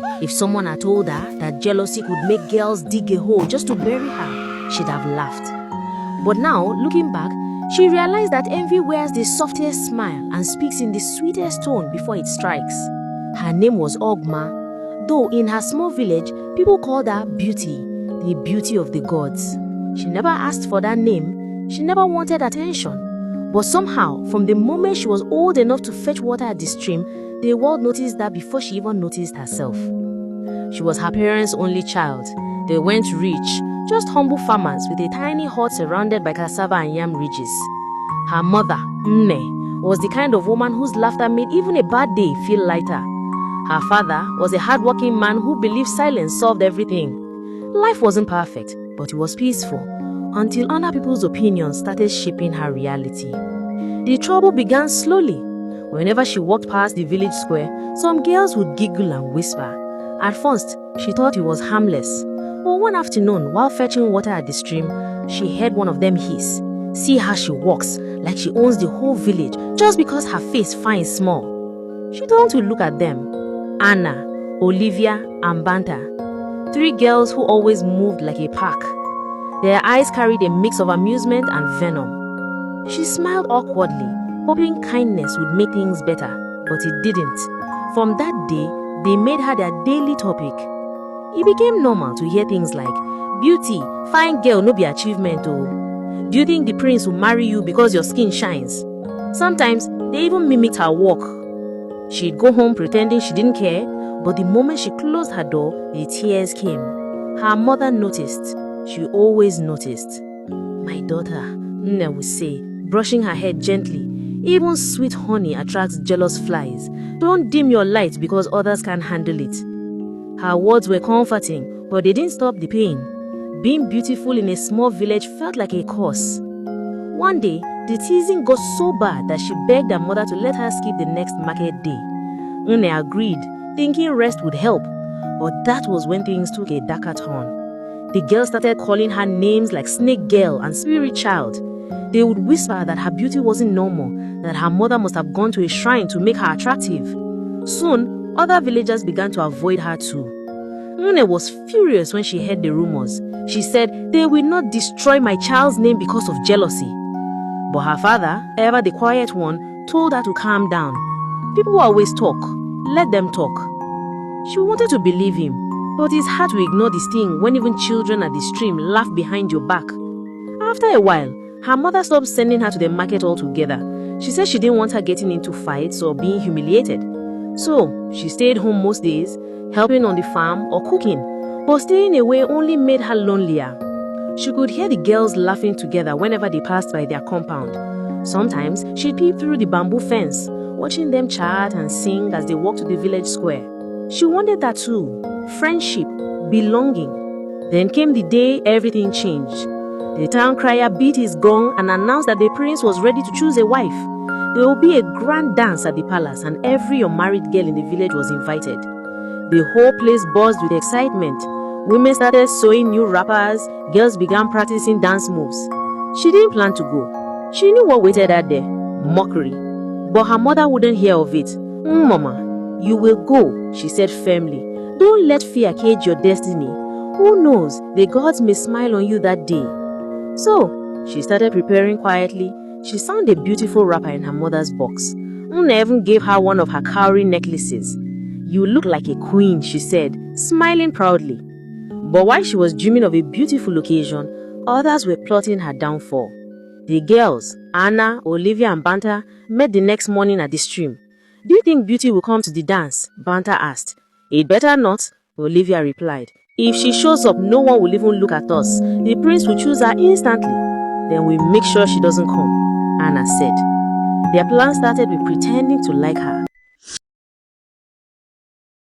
If someone had told her that jealousy could make girls dig a hole just to bury her, she'd have laughed. But now, looking back, she realized that envy wears the softest smile and speaks in the sweetest tone before it strikes. Her name was Ogma, though in her small village, people called her Beauty, the beauty of the gods. She never asked for that name, she never wanted attention. But somehow, from the moment she was old enough to fetch water at the stream, the world noticed that before she even noticed herself. She was her parents' only child. They weren't rich, just humble farmers with a tiny hut surrounded by cassava and yam ridges. Her mother, Nne, was the kind of woman whose laughter made even a bad day feel lighter. Her father was a hardworking man who believed silence solved everything. Life wasn't perfect, but it was peaceful, until other people's opinions started shaping her reality. The trouble began slowly. Whenever she walked past the village square, some girls would giggle and whisper. At first, she thought it was harmless. But one afternoon, while fetching water at the stream, she heard one of them hiss. See how she walks, like she owns the whole village, just because her face fine small. She turned to look at them. Anna, Olivia, and Banta. 3 girls who always moved like a pack. Their eyes carried a mix of amusement and venom. She smiled awkwardly, hoping kindness would make things better, but it didn't. From that day, they made her their daily topic. It became normal to hear things like, "Beauty, fine girl, no be achievement oh. Do you think the prince will marry you because your skin shines?" Sometimes, they even mimicked her walk. She'd go home pretending she didn't care, but the moment she closed her door, the tears came. Her mother noticed. She always noticed. "My daughter," Nne would say, brushing her head gently. "Even sweet honey attracts jealous flies. Don't dim your light because others can't handle it." Her words were comforting, but they didn't stop the pain. Being beautiful in a small village felt like a curse. One day, the teasing got so bad that she begged her mother to let her skip the next market day. Nne agreed, thinking rest would help, but that was when things took a darker turn. The girls started calling her names like Snake Girl and Spirit Child. They would whisper that her beauty wasn't normal, that her mother must have gone to a shrine to make her attractive. Soon, other villagers began to avoid her too. Nne was furious when she heard the rumors. She said, "They will not destroy my child's name because of jealousy." But her father, ever the quiet one, told her to calm down. People always talk. Let them talk. She wanted to believe him, but it's hard to ignore this thing when even children at the stream laugh behind your back. After a while, her mother stopped sending her to the market altogether. She said she didn't want her getting into fights or being humiliated. So, she stayed home most days, helping on the farm or cooking, but staying away only made her lonelier. She could hear the girls laughing together whenever they passed by their compound. Sometimes, she'd peep through the bamboo fence, watching them chat and sing as they walked to the village square. She wanted that too, friendship, belonging. Then came the day everything changed. The town crier beat his gong and announced that the prince was ready to choose a wife. There will be a grand dance at the palace and every unmarried girl in the village was invited. The whole place buzzed with excitement. Women started sewing new wrappers, girls began practicing dance moves. She didn't plan to go. She knew what waited her there, mockery. But her mother wouldn't hear of it. "Mama, you will go," she said firmly. "Don't let fear cage your destiny. Who knows, the gods may smile on you that day." So, she started preparing quietly. She found a beautiful wrapper in her mother's box. Nne even gave her one of her cowrie necklaces. "You look like a queen," she said, smiling proudly. But while she was dreaming of a beautiful occasion, others were plotting her downfall. The girls, Anna, Olivia, and Banta, met the next morning at the stream. "Do you think Beauty will come to the dance?" Banta asked. "It better not," Olivia replied. "If she shows up, no one will even look at us. The prince will choose her instantly. Then we'll make sure she doesn't come," Anna said. Their plan started with pretending to like her.